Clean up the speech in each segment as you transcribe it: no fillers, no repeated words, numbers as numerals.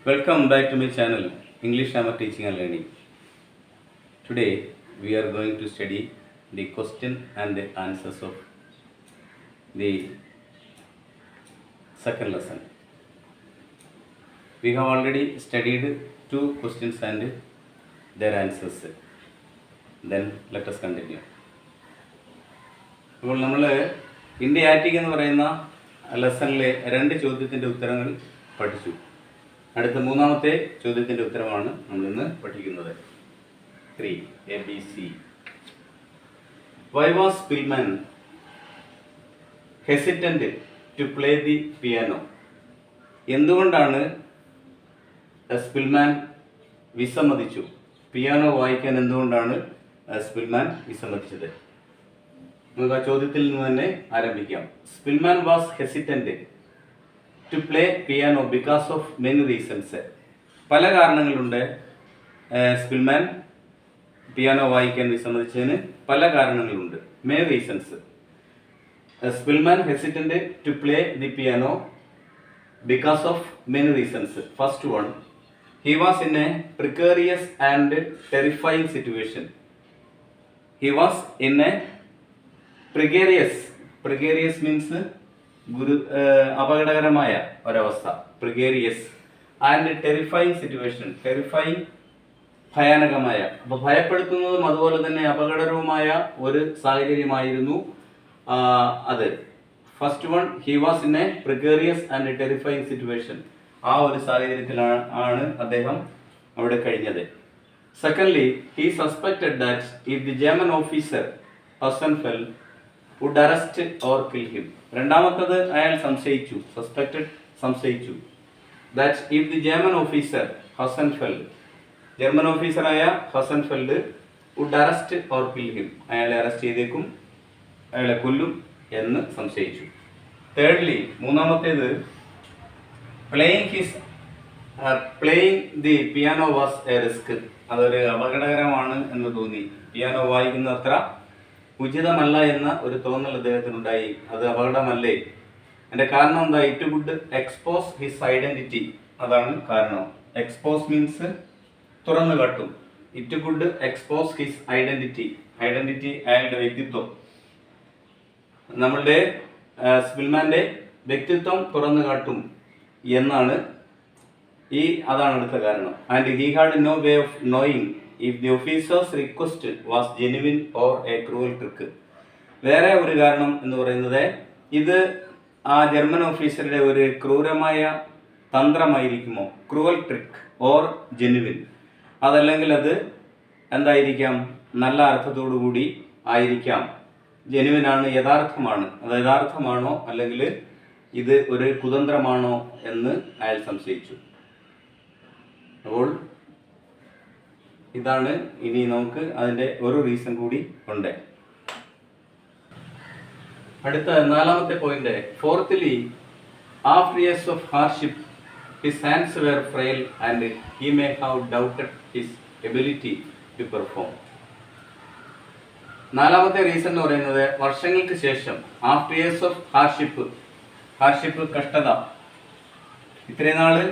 Welcome back to my channel, English Grammar Teaching and Learning. Today we are going to study the question and the answers of the second lesson. We have already studied two questions and their answers. Then let us continue. അപ്പോൾ നമ്മൾ ഇൻഡിയാറ്റിക് എന്ന് പറയുന്ന ലെസണിലെ രണ്ട് ചോദ്യത്തിൻ്റെ ഉത്തരങ്ങൾ പഠിച്ചു. അടുത്ത മൂന്നാമത്തെ ചോദ്യത്തിൻ്റെ ഉത്തരമാണ് നമ്മളിന്ന് പഠിക്കുന്നത്. 3 ABC. Why was Spillman hesitant to play the piano? എന്തുകൊണ്ടാണ് സ്പിൽമാൻ വിസമ്മതിച്ചു? പിയാനോ വായിക്കാൻ എന്തുകൊണ്ടാണ് സ്പിൽമാൻ വിസമ്മതിച്ചത്? നമുക്ക് ആ ചോദ്യത്തിൽ നിന്ന് തന്നെ ആരംഭിക്കാം. Szpilman was hesitant to play piano because of many reasons. പല കാരണങ്ങളുണ്ട് സ്പിൽമാൻ പിയാനോ വായിക്കാൻ വിസമ്മതിച്ചതിന്. പല കാരണങ്ങളുണ്ട്, many reasons. Szpilman hesitant to play the piano because of many reasons. First one, he was in a precarious and terrifying situation. He was in a precarious means അപകടകരമായ ഒരവസ്ഥ, precarious, and terrifying situation. Terrifying ഭയാനകമായ, അപ്പോൾ ഭയപ്പെടുത്തുന്നതും അതുപോലെ തന്നെ അപകടകരവുമായ ഒരു സാഹചര്യമായിരുന്നു അത്. First one, he was in a precarious and terrifying situation. ആ ഒരു സാഹചര്യത്തിലാണ് അദ്ദേഹം അവിടെ കഴിഞ്ഞത്. Secondly, he suspected that if the German officer Hosenfeld would arrest or kill him. രണ്ടാമത്തത് അയാൾ സംശയിച്ചു that if the German officer Hosenfeld, German ഓഫീസറായ Hosenfeld would arrest or kill him, അയാളെ അറസ്റ്റ് ചെയ്തേക്കും, അയാളെ കൊല്ലും എന്ന് സംശയിച്ചു. തേർഡ്ലി, മൂന്നാമത്തേത്, playing the piano was a risk. അതൊരു അപകടകരമാണ് എന്ന് തോന്നി. പിയാനോ വായിക്കുന്ന അത്ര ഉചിതമല്ല എന്ന ഒരു തോന്നൽ അദ്ദേഹത്തിനുണ്ടായി. അത് അപകടമല്ലേ? എൻ്റെ കാരണം എന്താ? It would expose his identity. അതാണ് കാരണം. എക്സ്പോസ് മീൻസ് തുറന്നു കാട്ടും. It would expose his identity. അയാളുടെ വ്യക്തിത്വം, നമ്മളുടെ സ്പിൽമാന്റെ വ്യക്തിത്വം തുറന്നു കാട്ടും എന്നാണ് അതാണ് അടുത്ത കാരണം. And he had no way of knowing if the officer's request was genuine or a cruel trick. വേറെ ഒരു കാരണം എന്ന് പറയുന്നത്, ഇത് ആ ജർമ്മൻ ഓഫീസറുടെ ഒരു ക്രൂരമായ തന്ത്രമായിരിക്കുമോ, ക്രൂവൽ ട്രിക്ക് ഓർ ജെനുവിൻ. അതല്ലെങ്കിൽ അത് എന്തായിരിക്കാം? നല്ല അർത്ഥത്തോടു കൂടി ആയിരിക്കാം. ജെനുവിനാണ്, യഥാർത്ഥമാണ്. അത് യഥാർത്ഥമാണോ അല്ലെങ്കിൽ ഇത് ഒരു കുതന്ത്രമാണോ എന്ന് അയാൾ സംശയിച്ചു. അപ്പോൾ ഇതാണ്. ഇനി നമുക്ക് അതിൻ്റെ ഒരു റീസൺ കൂടി ഉണ്ട്. അടുത്ത നാലാമത്തെ point, fourthly, after years of hardship his hands were frail and he may have doubted his ability to perform. നാലാമത്തെ റീസൺ എന്ന് പറയുന്നത്, വർഷങ്ങൾക്ക് ശേഷം, ആഫ്റ്റർ ഇയേഴ്സ് ഓഫ് ഹാർഡ്ഷിപ്പ് കഷ്ടത. ഇത്രയും നാള്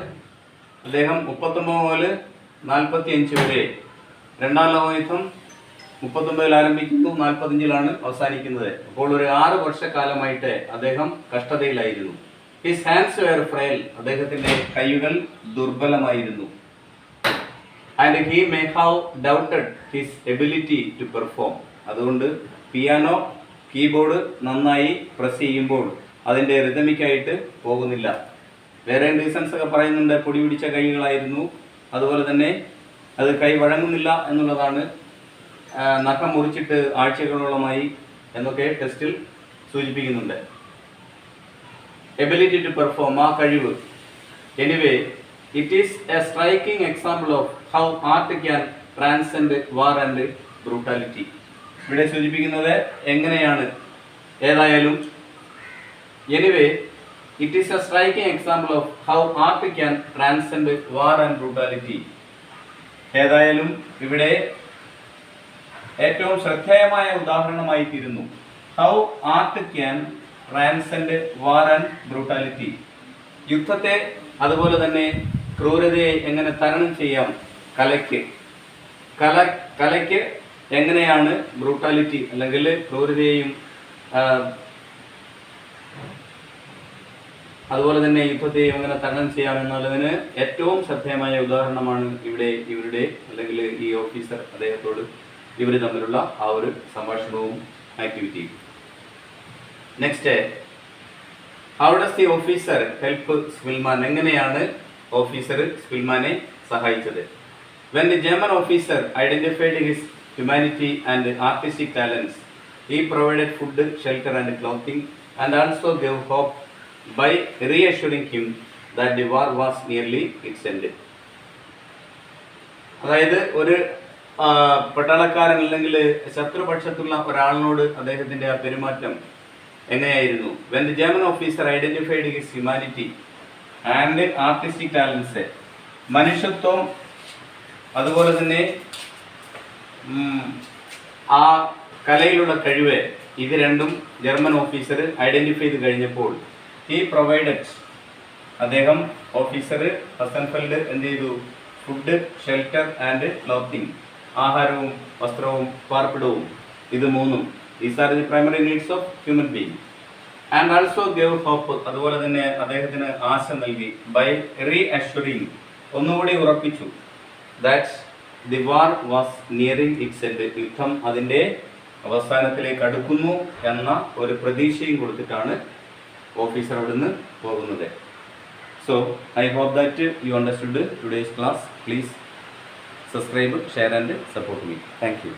അദ്ദേഹം 39 മുതൽ 45 വരെ, രണ്ടാം ലോകയുദ്ധം 39 ആരംഭിക്കുന്നു, 45 അവസാനിക്കുന്നത്. അപ്പോൾ ഒരു 6 വർഷക്കാലമായിട്ട് അദ്ദേഹം കഷ്ടതയിലായിരുന്നു. ഹിസ് ഹാൻഡ്സ് വെയർ ഫ്രെയിൽ, അദ്ദേഹത്തിന്റെ കൈകൾ ദുർബലമായിരുന്നു. And he may have doubted his ability to perform. അതുകൊണ്ട് പിയാനോ കീബോർഡ് നന്നായി പ്രസ് ചെയ്യുമ്പോൾ അതിൻ്റെ റിതമിക്കായിട്ട് പോകുന്നില്ല. വേറെ റീസൺസ് ഒക്കെ പറയുന്നുണ്ട്. പൊടി പിടിച്ച കൈകളായിരുന്നു, അതുപോലെ തന്നെ അത് കൈ വഴങ്ങുന്നില്ല എന്നുള്ളതാണ്. നഖം മുറിച്ചിട്ട് ആഴ്ചകളോളമായി എന്നൊക്കെ ടെസ്റ്റിൽ സൂചിപ്പിക്കുന്നുണ്ട്. എബിലിറ്റി ടു പെർഫോം, ആ കഴിവ്. Anyway, it is A striking example of how art can transcend war and brutality. ഇവിടെ സൂചിപ്പിക്കുന്നത് എങ്ങനെയാണ്. ഏതായാലും, anyway, it is A striking example of how art can transcend war and brutality. ഏതായാലും ഇവിടെ ഏറ്റവും ശ്രദ്ധേയമായ ഉദാഹരണമായി തീരുന്നു. How art can transcend war and brutality. യുദ്ധത്തെ അതുപോലെ തന്നെ ക്രൂരതയെ എങ്ങനെ തരണം ചെയ്യാം കലയ്ക്ക് എങ്ങനെയാണ് ബ്രൂട്ടാലിറ്റി അല്ലെങ്കിൽ ക്രൂരതയെയും അതുപോലെ തന്നെ യുദ്ധത്തെയും എങ്ങനെ തരണം ചെയ്യാമെന്നുള്ളതിന് ഏറ്റവും ശ്രദ്ധേയമായ ഉദാഹരണമാണ് ഇവിടെ ഇവരുടെ അല്ലെങ്കിൽ ഈ ഓഫീസർ അദ്ദേഹത്തോട് ഇവർ തമ്മിലുള്ള ആ ഒരു സംഭാഷണവും ആക്ടിവിറ്റിയും. Next, how does the officer help Szpilman? എങ്ങനെയാണ് ഓഫീസർ സ്പിൽമാനെ സഹായിച്ചത്? When the German officer identified his humanity and artistic talents, he provided food, shelter and clothing and also gave hope by reassuring him that the war was nearly its end. അതായത് ഒരു പട്ടാളക്കാരൻ അല്ലെങ്കിൽ ശത്രുപക്ഷത്തുള്ള ഒരാളിനോട് അദ്ദേഹത്തിന്റെ ആ പെരുമാറ്റം എങ്ങനെയായിരുന്നു? When the German officer identified his humanity and artistic talents, മനുഷ്യത്വം അതുപോലെ തന്നെ ആ കലയിലുള്ള കഴിവ്, ഇത് രണ്ടും ജർമ്മൻ ഓഫീസർ ഐഡന്റിഫൈ ചെയ്ത് കഴിഞ്ഞപ്പോൾ ഹി പ്രൊവൈഡഡ്, അദ്ദേഹം ഓഫീസർ ഹസൻഫെൽഡ് എന്ത് ചെയ്തു? ഫുഡ്, ഷെൽട്ടർ ആൻഡ് ക്ലോത്തിങ്, ആഹാരവും വസ്ത്രവും പാർപ്പിടവും, ഇത് മൂന്നും these are the primary needs of human being. And also gave hope, അതുപോലെ തന്നെ അദ്ദേഹത്തിന് ആശ നൽകി. ബൈ റീഅഷ്വറിങ്, ഒന്നുകൂടി ഉറപ്പിച്ചു. That the war was nearing its end, യുദ്ധം അതിൻ്റെ അവസാനത്തിലേക്ക് അടുക്കുന്നു എന്ന ഒരു പ്രതീക്ഷയും കൊടുത്തിട്ടാണ് ഓഫീസർ അവിടുന്ന് പോകുന്നത്. So I hope that you understood today's class. Please subscribe, share and support me. Thank you.